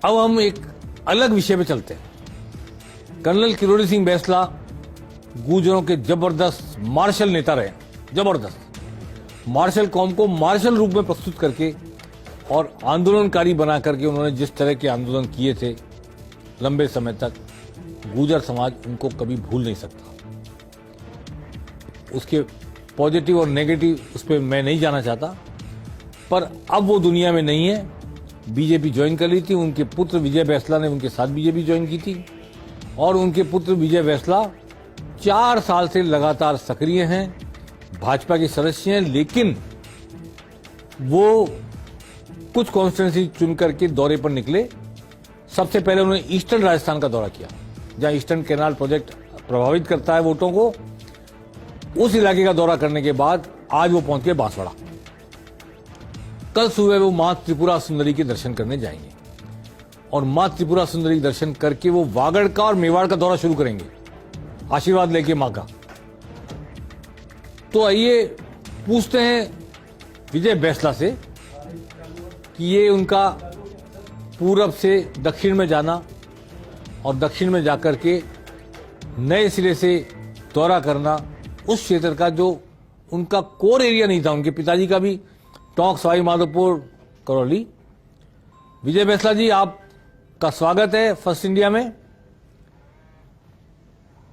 अब हम एक अलग विषय पे चलते हैं। कर्नल किरोड़ी सिंह बैंसला गुर्जरों के जबरदस्त मार्शल नेता रहे, जबरदस्त मार्शल कौम को मार्शल रूप में प्रस्तुत करके और आंदोलनकारी बना करके उन्होंने जिस तरह के आंदोलन किए थे लंबे समय तक, गुर्जर समाज उनको कभी भूल नहीं सकता। उसके पॉजिटिव और नेगेटिव उस पर मैं नहीं जाना चाहता, पर अब वो दुनिया में नहीं है। बीजेपी ज्वाइन कर ली थी, उनके पुत्र विजय बैंसला ने उनके साथ बीजेपी ज्वाइन की थी और उनके पुत्र विजय बैंसला 4 साल से लगातार सक्रिय हैं, भाजपा के सदस्य हैं, लेकिन वो कुछ कॉन्स्टिट्यूंसी चुन करके दौरे पर निकले। सबसे पहले उन्होंने ईस्टर्न राजस्थान का दौरा किया, जहां ईस्टर्न कैनाल प्रोजेक्ट प्रभावित करता है वोटों को। उस इलाके का दौरा करने के बाद आज वो पहुंच गए बांसवाड़ा। कल सुबह वो मां त्रिपुरा सुंदरी के दर्शन करने जाएंगे और मां त्रिपुरा सुंदरी के दर्शन करके वो वागड़ का और मेवाड़ का दौरा शुरू करेंगे, आशीर्वाद लेके मां का। तो आइए पूछते हैं विजय बैंसला से कि ये उनका पूरब से दक्षिण में जाना और दक्षिण में जाकर के नए सिरे से दौरा करना, उस क्षेत्र का जो उनका कोर एरिया नहीं था, उनके पिताजी का भी टोंक, सवाई माधोपुर, करौली। विजय बैंसला जी, आपका स्वागत है फर्स्ट इंडिया में।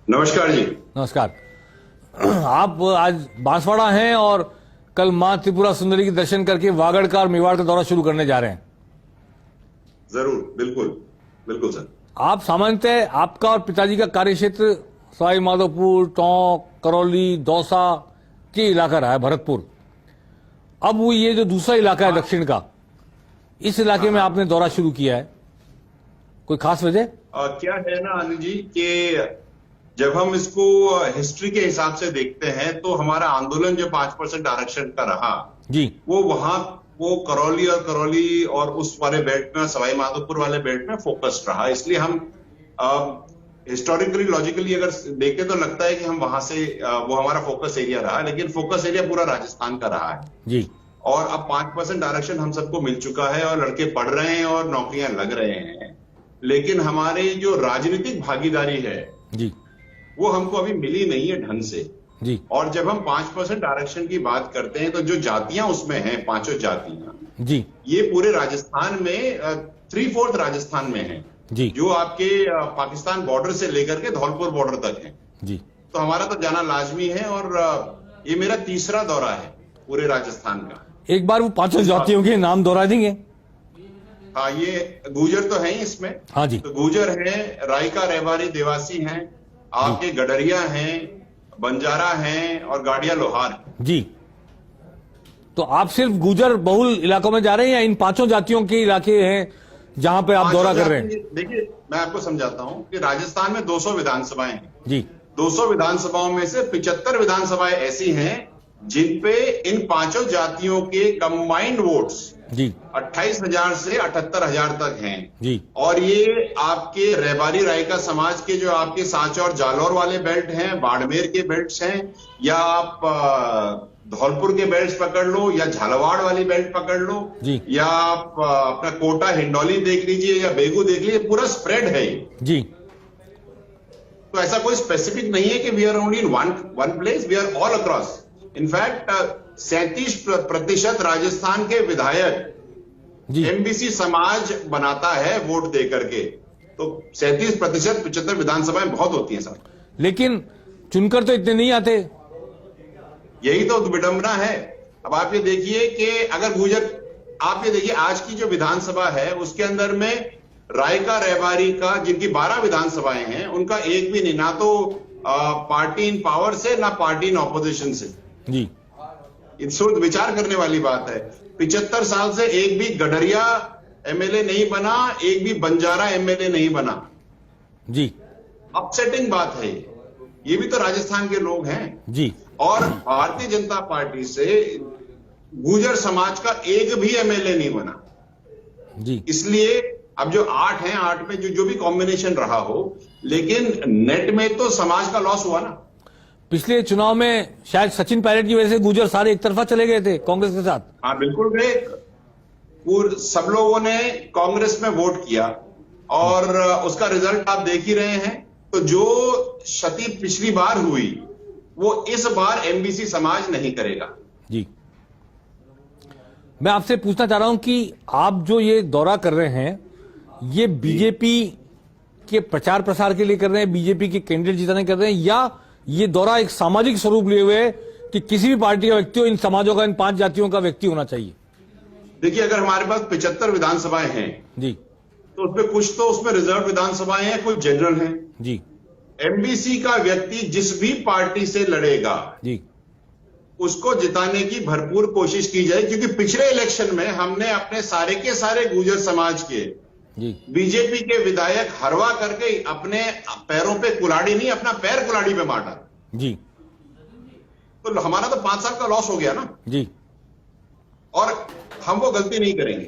नमस्कार जी। नमस्कार। आप आज बांसवाड़ा हैं और कल मां त्रिपुरा सुंदरी के दर्शन करके वागड़ का और मेवाड़ का दौरा शुरू करने जा रहे हैं। जरूर, बिल्कुल बिल्कुल सर। आप सामान्यतः आपका और पिताजी का कार्यक्षेत्र सवाई माधोपुर, टोंक, करौली, दौसा के इलाका रहा है, भरतपुर। अब वो ये जो दूसरा इलाका है दक्षिण का, इस इलाके में आपने दौरा शुरू किया है, कोई खास वजह? क्या है ना अनिल जी कि जब हम इसको हिस्ट्री के हिसाब से देखते हैं तो हमारा आंदोलन जो 5% आरक्षण का रहा जी, वो करौली और उस वाले बेल्ट में, सवाई माधोपुर वाले बेल्ट में फोकस्ड रहा। इसलिए हम हिस्टोरिकली लॉजिकली अगर देखें तो लगता है कि हम वहां से वो हमारा फोकस एरिया रहा, लेकिन फोकस एरिया पूरा राजस्थान का रहा है जी। और अब 5% आरक्षण हम सबको मिल चुका है और लड़के पढ़ रहे हैं और नौकरियां लग रहे हैं, लेकिन हमारी जो राजनीतिक भागीदारी है जी, वो हमको अभी मिली नहीं है ढंग से जी। और जब हम 5% आरक्षण की बात करते हैं तो जो जातियां उसमें हैं, 5 जातियां जी, ये पूरे राजस्थान में 3/4 राजस्थान में है जी, जो आपके पाकिस्तान बॉर्डर से लेकर के धौलपुर बॉर्डर तक है। जी। तो हमारा तो जाना लाजमी है और ये मेरा तीसरा दौरा है पूरे राजस्थान का। एक बार वो 5 जातियों के नाम दोहरा देंगे? हाँ, ये गुर्जर तो है ही इसमें। हाँ जी। तो गुर्जर है, रायका, रेवारी, देवासी हैं, आपके गडरिया हैं, बंजारा हैं और गाड़िया लोहार जी। तो आप सिर्फ गुर्जर बहुल इलाकों में जा रहे हैं या इन 5 जातियों के इलाके हैं जहां पे आप दौरा कर रहे हैं? देखिए, मैं आपको समझाता हूं कि राजस्थान में 200 विधानसभाएं हैं जी। 200 विधानसभाओं में से 75 विधानसभाएं ऐसी हैं जिन पे इन 5 जातियों के कंबाइंड वोट्स जी 28,000 से 78,000 तक हैं जी। और ये आपके रेवारी रायका समाज के जो आपके सांचौर और जालौर वाले बेल्ट हैं, बाड़मेर के बेल्ट हैं, या आप धौलपुर के बेल्ट पकड़ लो या झालावाड़ वाली बेल्ट पकड़ लो जी, या आप अपना कोटा हिंडौली देख लीजिए या बेगू देख लीजिए, पूरा स्प्रेड है जी। तो ऐसा कोई स्पेसिफिक नहीं है कि we are only in one place, we are all across. In fact 37% Rajasthan के विधायक एमबीसी समाज बनाता है वोट दे करके, तो 37% 75 विधानसभाएं बहुत होती हैं सर, लेकिन चुनकर तो इतने नहीं आते। यही तो विडंबना है। अब आप ये देखिए कि अगर गुर्जर, आप ये देखिए आज की जो विधानसभा है उसके अंदर में रायका, रेवारी का, जिनकी 12 विधानसभाएं हैं, उनका एक भी नहीं, ना तो पार्टी इन पावर से ना पार्टी इन ऑपोजिशन से जी। इसको विचार करने वाली बात है। 75 साल से एक भी गडरिया एमएलए नहीं बना, एक भी बंजारा एमएलए नहीं बना जी। अपसेटिंग बात है ये भी तो राजस्थान के लोग हैं जी। और भारतीय जनता पार्टी से गुर्जर समाज का एक भी एमएलए नहीं बना जी। इसलिए अब जो 8 हैं, 8 में जो भी कॉम्बिनेशन रहा हो, लेकिन नेट में तो समाज का लॉस हुआ ना। पिछले चुनाव में शायद सचिन पायलट की वजह से गुर्जर सारे एक तरफा चले गए थे कांग्रेस के साथ। हाँ बिल्कुल गए, सब लोगों ने कांग्रेस में वोट किया और उसका रिजल्ट आप देख ही रहे हैं। तो जो क्षति पिछली बार हुई वो इस बार एमबीसी समाज नहीं करेगा। जी, मैं आपसे पूछना चाह रहा हूं कि आप जो ये दौरा कर रहे हैं, ये बीजेपी के प्रचार प्रसार के लिए कर रहे हैं, बीजेपी के कैंडिडेट जिताने कर रहे हैं, या ये दौरा एक सामाजिक स्वरूप लिए हुए है कि किसी भी पार्टी का व्यक्ति हो, इन समाजों का, इन 5 जातियों का व्यक्ति होना चाहिए? देखिए, अगर हमारे पास 75 विधानसभाएं हैं जी, तो उसमें कुछ तो उसमें रिजर्व विधानसभाएं हैं, कुछ जनरल हैं। जी, एमबीसी का व्यक्ति जिस भी पार्टी से लड़ेगा जी, उसको जिताने की भरपूर कोशिश की जाए, क्योंकि पिछले इलेक्शन में हमने अपने सारे के सारे गुर्जर समाज के जी, बीजेपी के विधायक हरवा करके अपने पैरों पे कुल्हाड़ी नहीं, अपना पैर कुल्हाड़ी पे मारा। जी, तो हमारा तो 5 साल का लॉस हो गया ना, जी, और हम वो गलती नहीं करेंगे।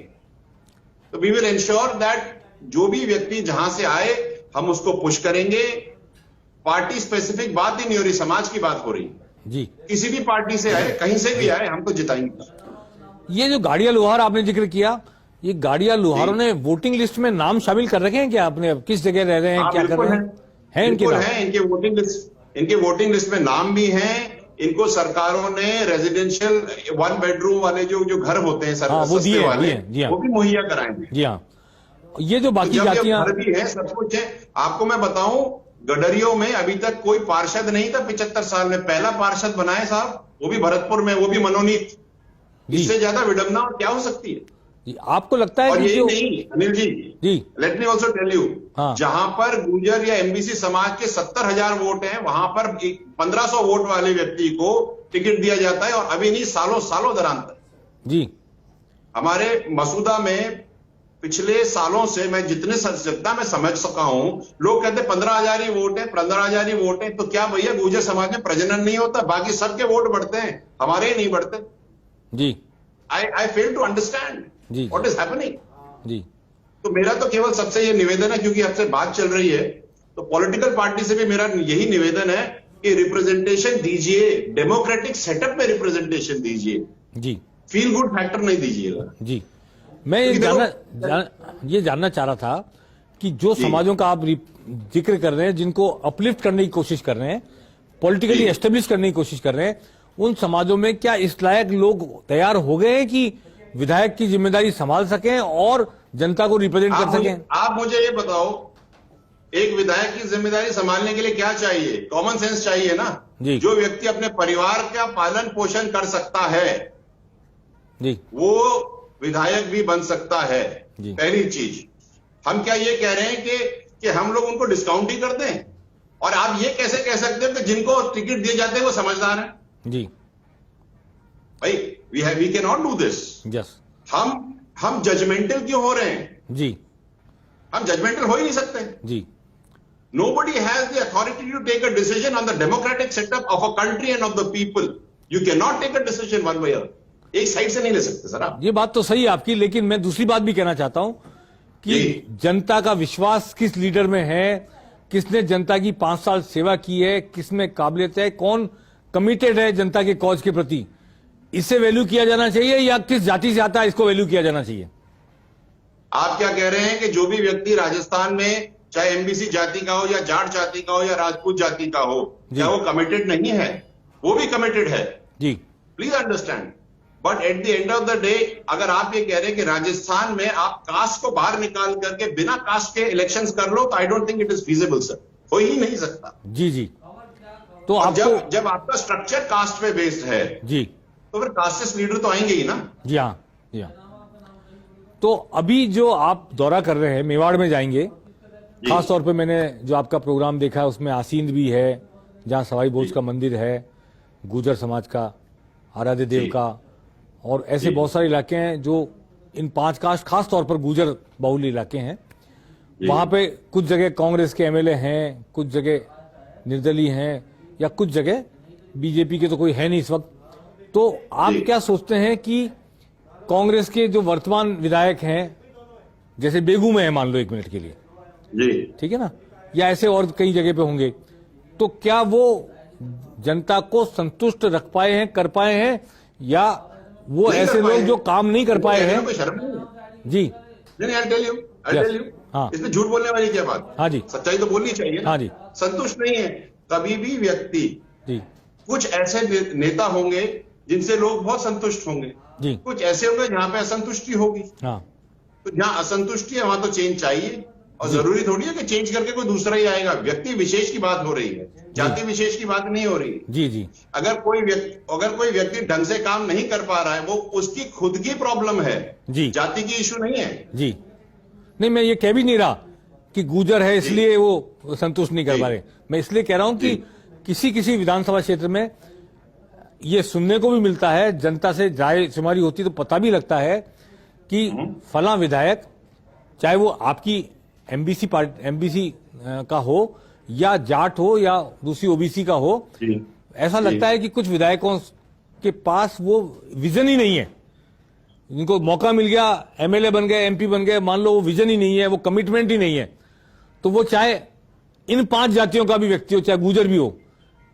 तो वी विल इंश्योर दैट जो भी व्यक्ति जहां से आए हम उसको पुश करेंगे। पार्टी स्पेसिफिक बात ही नहीं हो रही, समाज की बात हो रही। जी, किसी भी पार्टी से आए, कहीं से भी आए, हम तो जिताएंगे। ये जो गाड़िया लोहार आपने जिक्र किया, ये गाड़िया लोहारों ने वोटिंग लिस्ट में नाम शामिल कर रखे हैं क्या? आपने अब किस जगह रह रहे हैं, क्या कर रहे हैं? है इनके नाम? है, इनके वोटिंग लिस्ट में नाम भी हैं। इनको सरकारों ने रेजिडेंशियल 1 बेडरूम वाले जो घर होते हैं हाँ, वो दिए वाले, जी हाँ, वो भी मुहैया कराएंगे। जी हाँ। ये जो बाकी तो जातियां घर भी है, सब कुछ है। आपको मैं बताऊं, गडरियों में अभी तक कोई पार्षद नहीं था 75 साल में। पहला पार्षद बनाए साहब, वो भी भरतपुर में, वो भी मनोनीत। इससे ज्यादा विडंबना और क्या हो सकती है? आपको लगता है और कि यही जो नहीं Anil ji, let me also tell you, जहां पर गुर्जर या एमबीसी समाज के 70,000 वोट हैं, वहां पर 1500 वोट वाले व्यक्ति को टिकट दिया जाता है, और अभी नहीं, सालों सालों दौरान जी। हमारे मसूदा में पिछले सालों से जितना मैं समझ सका हूं, लोग कहते 15,000 ही वोट है, 15,000 ही वोट है। तो क्या भैया गुर्जर समाज में प्रजनन नहीं होता? बाकी सबके वोट बढ़ते हैं, हमारे ही नहीं बढ़ते। जी, आई फेल टू अंडरस्टैंड जी, व्हाट इज हैपनिंग। जी, तो मेरा तो केवल सबसे ये निवेदन है, क्योंकि आपसे बात चल रही है, तो पॉलिटिकल पार्टी से भी मेरा यही निवेदन है कि रिप्रेजेंटेशन दीजिए, डेमोक्रेटिक सेटअप में रिप्रेजेंटेशन दीजिए, जी, फील गुड फैक्टर नहीं दीजिएगा। जी। मैं ये जानना चाह रहा था कि जो समाजों का आप जिक्र कर रहे हैं, जिनको अपलिफ्ट करने की कोशिश कर रहे हैं, पॉलिटिकली एस्टेब्लिश करने की कोशिश कर रहे हैं, उन समाजों में क्या इस लायक लोग तैयार हो गए हैं कि विधायक की जिम्मेदारी संभाल सकें और जनता को रिप्रेजेंट कर सकें? आप मुझे ये बताओ, एक विधायक की जिम्मेदारी संभालने के लिए क्या चाहिए? कॉमन सेंस चाहिए ना जी। जो व्यक्ति अपने परिवार का पालन पोषण कर सकता है जी, वो विधायक भी बन सकता है। पहली चीज, हम क्या ये कह रहे हैं कि हम लोग उनको डिस्काउंट ही कर दें? और आप ये कैसे कह सकते हैं कि जिनको टिकट दिए जाते हैं वो समझदार हैं? जी भाई, we can not do this. Yes, हम जजमेंटल क्यों हो रहे हैं? जी, हम जजमेंटल हो ही नहीं सकते जी। Nobody has the authority to take a decision on the democratic setup of a country and of the people. You cannot take a decision one way or एक साइड से नहीं ले सकते सर आप। ये बात तो सही है आपकी, लेकिन मैं दूसरी बात भी कहना चाहता हूं कि जनता का विश्वास किस लीडर में है, किसने जनता की 5 साल सेवा की है, किसमें काबिलियत है, कौन कमिटेड है जनता के कॉज के प्रति, इससे वैल्यू किया जाना चाहिए, या किस जाति से आता है इसको वैल्यू किया जाना चाहिए? आप क्या कह रहे हैं कि जो भी व्यक्ति राजस्थान में चाहे एमबीसी जाति का हो, या जाट जाति का हो, या राजपूत जाति का हो, क्या वो कमिटेड नहीं है? वो भी कमिटेड है जी, please understand. But at the end of the day, अगर आप ये कह रहे हैं कि राजस्थान में आप कास्ट को बाहर निकाल करके बिना कास्ट के इलेक्शंस कर लो, तो I don't think it is feasible sir, हो ही नहीं सकता। जी जी, तो आप जब आपका स्ट्रक्चर कास्ट पे बेस्ड है जी, तो फिर कास्टेस्ट लीडर तो आएंगे ही ना। जी हाँ, जी हाँ। तो अभी जो आप दौरा कर रहे हैं, मेवाड़ में जाएंगे, खास तौर पे मैंने जो आपका प्रोग्राम देखा है उसमें आसींद भी है, जहां सवाई भोज का मंदिर है, गुर्जर समाज का, आराध्य देव का, और ऐसे बहुत सारे इलाके हैं जो इन 5 कास्ट, खास तौर पर गुर्जर बाहुल्य इलाके हैं। वहां पे कुछ जगह कांग्रेस के एमएलए हैं, कुछ जगह निर्दलीय हैं, या कुछ जगह बीजेपी के तो कोई है नहीं इस वक्त। तो आप क्या सोचते हैं कि कांग्रेस के जो वर्तमान विधायक हैं, जैसे बेगू में है मान लो 1 मिनट के लिए जी, ठीक है ना, या ऐसे और कई जगह पे होंगे, तो क्या वो जनता को संतुष्ट रख पाए हैं, कर पाए हैं, या वो ऐसे लोग जो काम नहीं कर पाए हैं? जी नहीं, I tell you, Yes. Tell you. हाँ। इसमें झूठ बोलने वाली क्या बात? हाँ जी, सच्चाई तो बोलनी चाहिए ना। हाँ जी, संतुष्ट नहीं है, कभी भी व्यक्ति, जी कुछ ऐसे नेता होंगे जिनसे लोग बहुत संतुष्ट होंगे, जी, कुछ ऐसे होंगे जहां पे असंतुष्टि होगी। हाँ तो जहां असंतुष्टि है वहां तो चेंज चाहिए, और जरूरी थोड़ी है कि चेंज करके कोई दूसरा ही आएगा। व्यक्ति विशेष की बात हो रही है, जाति विशेष की बात नहीं हो रही है। जी जी, अगर कोई व्यक्ति ढंग से काम नहीं कर पा रहा है, वो उसकी खुद की प्रॉब्लम है, जी जाति की इशू नहीं है। जी। नहीं, मैं ये कह भी नहीं रहा कि गुजर है इसलिए वो संतुष्ट नहीं कर पा रहे। मैं इसलिए कह रहा हूं कि किसी किसी विधानसभा क्षेत्र में ये सुनने को भी मिलता है, जनता से राय शुमारी होती तो पता भी लगता है कि फला विधायक, चाहे वो आपकी एमबीसी का हो या जाट हो या दूसरी ओबीसी का हो, ऐसा लगता है कि कुछ विधायकों के पास वो विजन ही नहीं है। इनको मौका मिल गया, एमएलए बन गए, एमपी बन गए, मान लो वो विजन ही नहीं है, वो कमिटमेंट ही नहीं है, तो वो चाहे इन 5 जातियों का भी व्यक्ति हो, चाहे गुजर भी हो,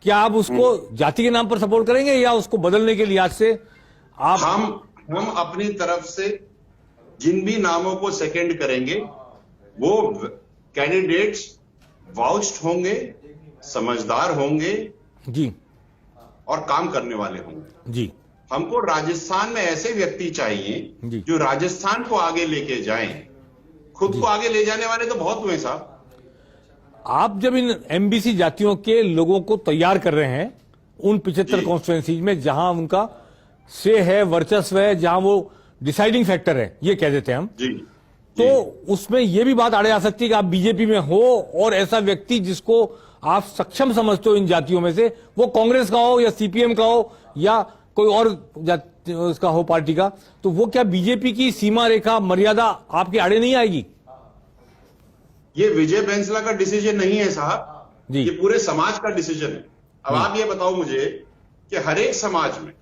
क्या आप उसको जाति के नाम पर सपोर्ट करेंगे या उसको बदलने के लिहाज से आप? हम अपनी तरफ से जिन भी नामों को सेकंड करेंगे वो कैंडिडेट्स वाउच्ड होंगे, समझदार होंगे जी और काम करने वाले होंगे। जी, हमको राजस्थान में ऐसे व्यक्ति चाहिए जी। जो राजस्थान को आगे लेके जाएं। खुद को आगे ले जाने वाले तो बहुत हुए साहब। आप जब इन एमबीसी जातियों के लोगों को तैयार कर रहे हैं उन 75 जी। कॉन्स्टिट्यूएंसीज में जहां उनका से है, वर्चस्व है, जहां वो डिसाइडिंग फैक्टर है, ये कह देते हैं हम, जी, तो उसमें यह भी बात आड़े आ सकती है कि आप बीजेपी में हो और ऐसा व्यक्ति जिसको आप सक्षम समझते हो इन जातियों में से, वो कांग्रेस का हो या सीपीएम का हो या कोई और उसका हो पार्टी का, तो वो क्या बीजेपी की सीमा रेखा मर्यादा आपके आड़े नहीं आएगी? ये विजय बैंसला का डिसीजन नहीं है साहब, जी। ये पूरे समाज का डिसीजन है। अब आप ये बताओ मुझे कि हर एक समाज में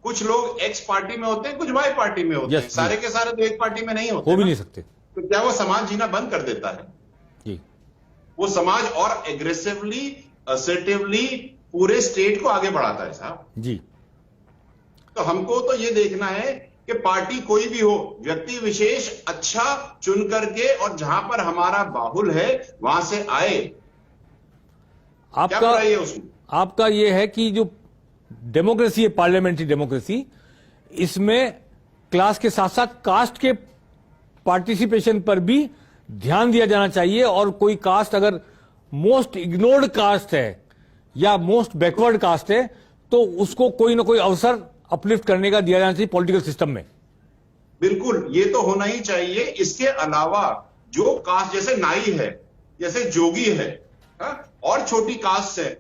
कुछ लोग एक्स पार्टी में होते हैं, कुछ वाई पार्टी में होते हैं, सारे के सारे तो एक पार्टी में नहीं होते, हो भी नहीं सकते। तो क्या वो समाज जीना बंद कर देता है? जी, वो समाज और एग्रेसिवली, असर्टिवली पूरे स्टेट को आगे बढ़ाता है साहब। जी, तो हमको तो ये देखना है कि पार्टी कोई भी हो, व्यक्ति विशेष अच्छा चुन करके और जहां पर हमारा बाहुल है वहां से आए। क्या बुराई है उसमें? आपका ये है कि जो डेमोक्रेसी है, पार्लियामेंट्री डेमोक्रेसी, इसमें क्लास के साथ साथ कास्ट के पार्टिसिपेशन पर भी ध्यान दिया जाना चाहिए, और कोई कास्ट अगर मोस्ट इग्नोर्ड कास्ट है या मोस्ट बैकवर्ड कास्ट है तो उसको कोई ना कोई अवसर अपलिफ्ट करने का दिया जाना चाहिए पॉलिटिकल सिस्टम में। बिल्कुल, ये तो होना ही चाहिए। इसके अलावा जो कास्ट, जैसे नाई है, जैसे जोगी है, और छोटी कास्ट है,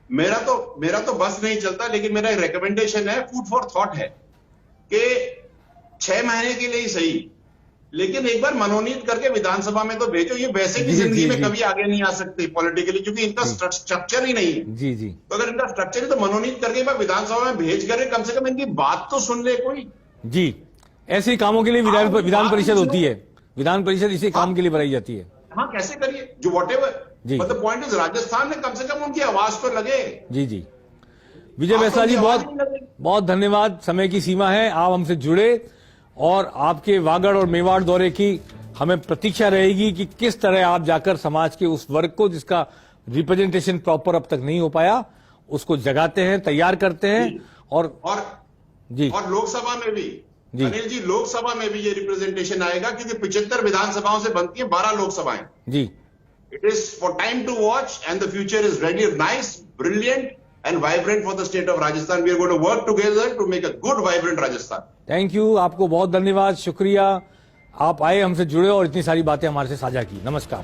मेरा तो बस नहीं चलता, लेकिन मेरा एक रिकमेंडेशन है, फूड फॉर थॉट है कि 6 महीने के लिए ही सही, लेकिन एक बार मनोनीत करके विधानसभा में तो भेजो। ये वैसे भी जिंदगी में कभी आगे नहीं आ सकते पॉलिटिकली, क्योंकि इनका स्ट्रक्चर ही नहीं है। जी जी, तो अगर इनका स्ट्रक्चर है तो मनोनीत करके एक बार विधानसभा में भेज करे, कम से कम इनकी बात तो सुन ले कोई। जी, ऐसे कामों के लिए विधान परिषद होती है, विधान परिषद इसी काम के लिए बनाई जाती है। हाँ, कैसे करिए जो whatever, but the point is Rajasthan में कम से कम उनकी आवाज तो लगे। जी जी, विजय बैंसला जी बहुत बहुत धन्यवाद। समय की सीमा है, आप हमसे जुड़े और आपके वागड़ और मेवाड़ दौरे की हमें प्रतीक्षा रहेगी कि किस तरह आप जाकर समाज के उस वर्ग को जिसका रिप्रेजेंटेशन प्रॉपर अब तक नहीं हो पाया उसको जगाते हैं, तैयार करते हैं। और जी, और लोकसभा में भी अनिल जी, लोकसभा में भी ये रिप्रेजेंटेशन आएगा, क्योंकि 75 विधानसभाओं से बनती है 12 लोकसभाएं। जी, it is for time to watch and the future is ready, nice, brilliant and vibrant for the state of Rajasthan. We are going to work together to make a good, vibrant Rajasthan. Thank you, आपको बहुत धन्यवाद, शुक्रिया, आप आए, हमसे जुड़े और इतनी सारी बातें हमारे से साझा की। नमस्कार।